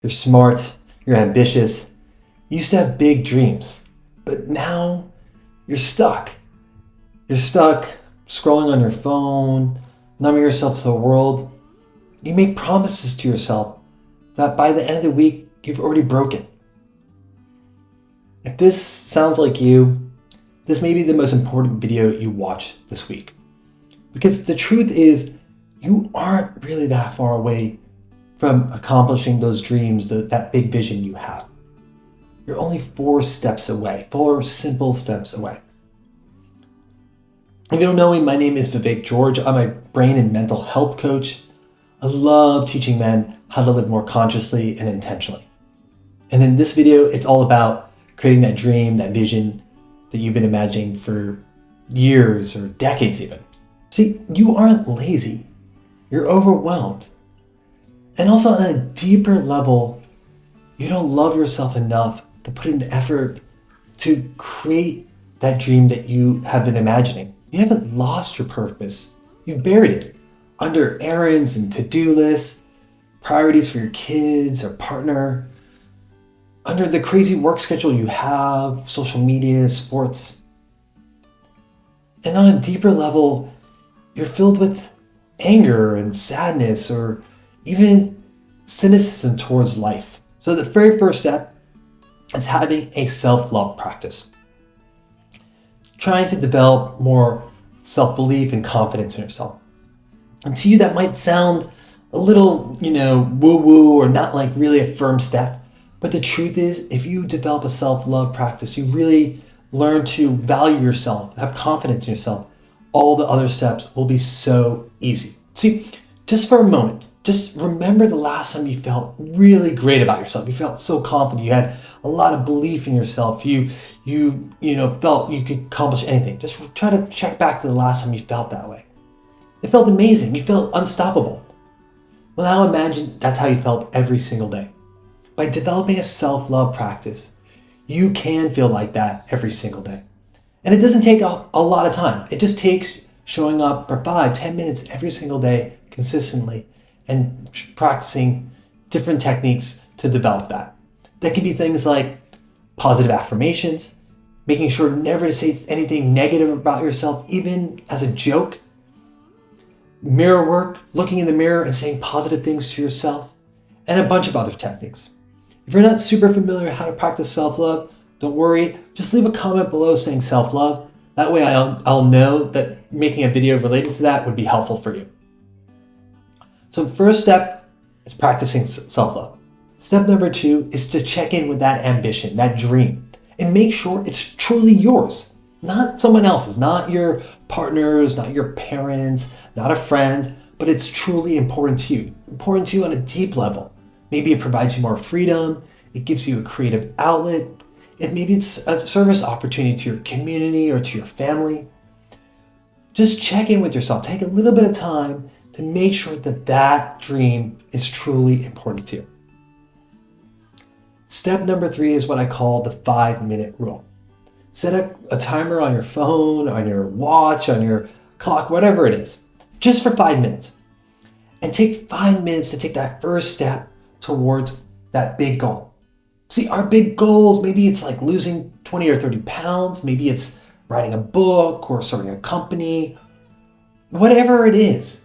You're smart, you're ambitious, you used to have big dreams, but now you're stuck. You're stuck scrolling on your phone, numbing yourself to the world. You make promises to yourself that by the end of the week, you've already broken. If this sounds like you, this may be the most important video you watch this week. Because the truth is, you aren't really that far away from accomplishing those dreams, that big vision you have. You're only 4 steps away, 4 simple steps away. If you don't know me, my name is Vivek George. I'm a brain and mental health coach. I love teaching men how to live more consciously and intentionally. And in this video, it's all about creating that dream, that vision that you've been imagining for years or decades even. See, you aren't lazy. You're overwhelmed. And also on a deeper level, you don't love yourself enough to put in the effort to create that dream that you have been imagining. You haven't lost your purpose. You've buried it under errands and to-do lists, priorities for your kids or partner, under the crazy work schedule you have, social media, sports. And on a deeper level, you're filled with anger and sadness or even cynicism towards life. So the very first step is having a self-love practice. Trying to develop more self-belief and confidence in yourself. And to you, that might sound a little, woo-woo or not like really a firm step. But the truth is, if you develop a self-love practice, you really learn to value yourself, have confidence in yourself, all the other steps will be so easy. See, just for a moment, just remember the last time you felt really great about yourself. You felt so confident. You had a lot of belief in yourself. You felt you could accomplish anything. Just try to check back to the last time you felt that way. It felt amazing. You felt unstoppable. Well, now imagine that's how you felt every single day. By developing a self-love practice, you can feel like that every single day. And it doesn't take a lot of time. It just takes showing up for 5-10 minutes every single day consistently and practicing different techniques to develop that. That can be things like positive affirmations, making sure never to say anything negative about yourself, even as a joke. Mirror work, looking in the mirror and saying positive things to yourself, and a bunch of other techniques. If you're not super familiar how to practice self-love, don't worry, just leave a comment below saying self-love. That way I'll know that making a video related to that would be helpful for you. So the first step is practicing self-love. Step number 2 is to check in with that ambition, that dream, and make sure it's truly yours, not someone else's, not your partner's, not your parents', not a friend, but it's truly important to you on a deep level. Maybe it provides you more freedom, it gives you a creative outlet, and maybe it's a service opportunity to your community or to your family. Just check in with yourself. Take a little bit of time to make sure that dream is truly important to you. Step number 3 is what I call the 5-minute rule. Set a timer on your phone, on your watch, on your clock, whatever it is, just for 5 minutes. And take 5 minutes to take that first step towards that big goal. See, our big goals, maybe it's like losing 20 or 30 pounds, maybe it's writing a book or starting a company, whatever it is.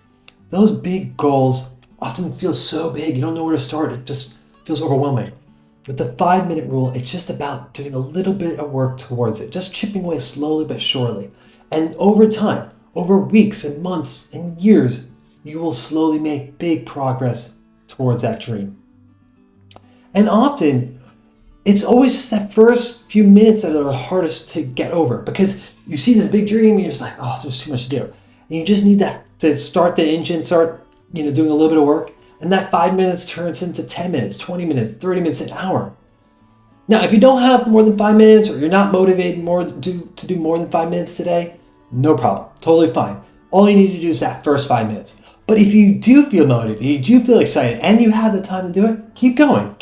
Those big goals often feel so big, you don't know where to start, it just feels overwhelming. With the 5-minute rule, it's just about doing a little bit of work towards it, just chipping away slowly but surely. And over time, over weeks and months and years, you will slowly make big progress towards that dream. And often, it's always just that first few minutes that are the hardest to get over, because you see this big dream and you're just like, oh, there's too much to do. And you just need that to start the engine, start doing a little bit of work. And that 5 minutes turns into 10 minutes, 20 minutes, 30 minutes, an hour. Now, if you don't have more than 5 minutes or you're not motivated to do more than 5 minutes today, no problem, totally fine. All you need to do is that first 5 minutes. But if you do feel motivated, you do feel excited, and you have the time to do it, keep going.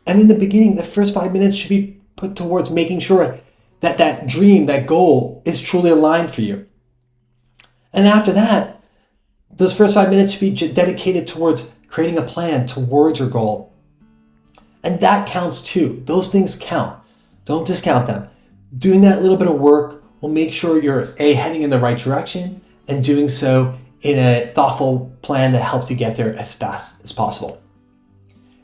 And in the beginning, the first 5 minutes should be put towards making sure that that dream, that goal is truly aligned for you. And after that, those first 5 minutes should be dedicated towards creating a plan towards your goal And that counts too. Those things count. Don't discount them. Doing that little bit of work will make sure you're heading in the right direction and doing so in a thoughtful plan that helps you get there as fast as possible.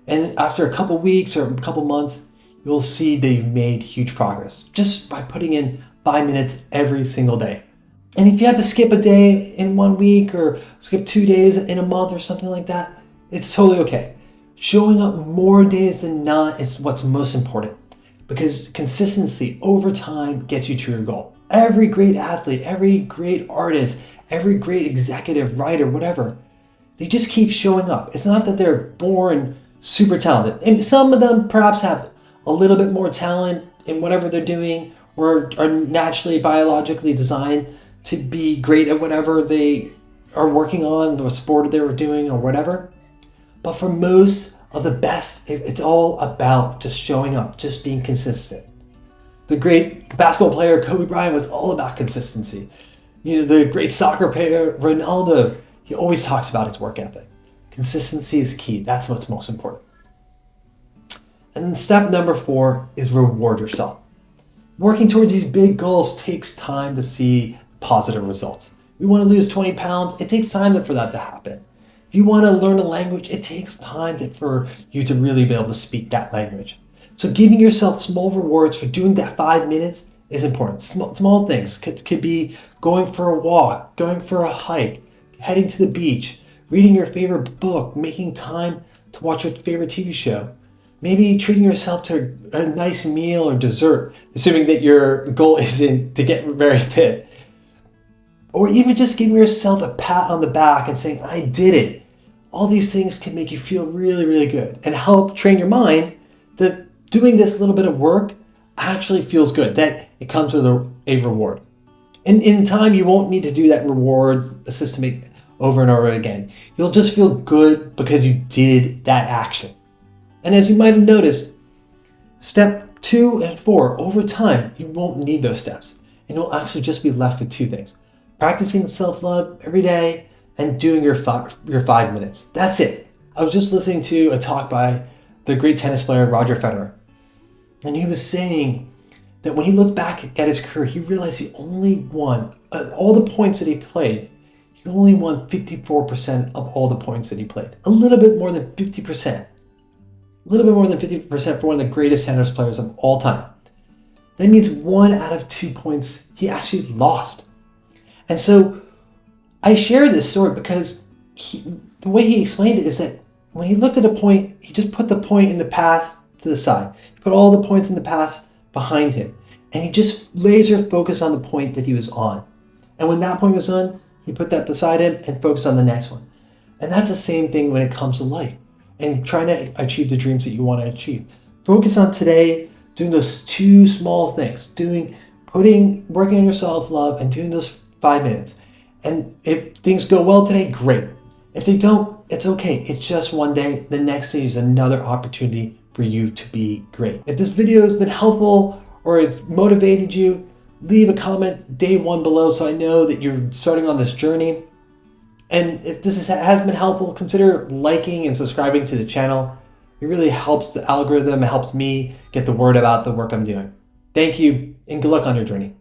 And after a couple weeks or a couple months, you'll see that you've made huge progress just by putting in 5 minutes every single day. And if you have to skip a day in 1 week or skip 2 days in a month or something like that, it's totally okay. Showing up more days than not is what's most important, because consistency over time gets you to your goal. Every great athlete, every great artist, every great executive, writer, whatever, they just keep showing up. It's not that they're born super talented. And some of them perhaps have a little bit more talent in whatever they're doing, or are naturally biologically designed to be great at whatever they are working on, the sport they were doing or whatever. But for most of the best, it's all about just showing up, just being consistent. The great basketball player Kobe Bryant was all about consistency. The great soccer player Ronaldo, he always talks about his work ethic. Consistency is key. That's what's most important. And then step number 4 is reward yourself. Working towards these big goals takes time to see positive results. If you want to lose 20 pounds, it takes time for that to happen. If you want to learn a language, it takes time for you to really be able to speak that language. So giving yourself small rewards for doing that 5 minutes is important. Small things could be going for a walk, going for a hike, heading to the beach, reading your favorite book, making time to watch your favorite TV show. Maybe treating yourself to a nice meal or dessert, assuming that your goal isn't to get very fit. Or even just giving yourself a pat on the back and saying, I did it. All these things can make you feel really, really good and help train your mind that doing this little bit of work actually feels good, that it comes with a reward. And in time, you won't need to do that reward system over and over again. You'll just feel good because you did that action. And as you might have noticed, step 2 and 4, over time, you won't need those steps. And you'll actually just be left with 2 things. Practicing self-love every day and doing your 5 minutes. That's it. I was just listening to a talk by the great tennis player Roger Federer. And he was saying that when he looked back at his career, he realized he only won, all the points that he played, he only won 54% of all the points that he played. A little bit more than 50%. A little bit more than 50% for one of the greatest tennis players of all time. That means 1 out of 2 points he actually lost. And so I share this story because the way he explained it is that when he looked at a point, he just put the point in the past to the side. He put all the points in the past behind him. And he just laser focused on the point that he was on. And when that point was on, he put that beside him and focused on the next one. And that's the same thing when it comes to life and trying to achieve the dreams that you want to achieve. Focus on today, doing those 2 small things, working on your self-love and doing those 5 minutes. And if things go well today, great. If they don't, it's okay. It's just one day. The next day is another opportunity for you to be great. If this video has been helpful or it motivated you, leave a comment day 1 below so I know that you're starting on this journey. And if this has been helpful, consider liking and subscribing to the channel. It really helps the algorithm. It helps me get the word about the work I'm doing. Thank you, and good luck on your journey.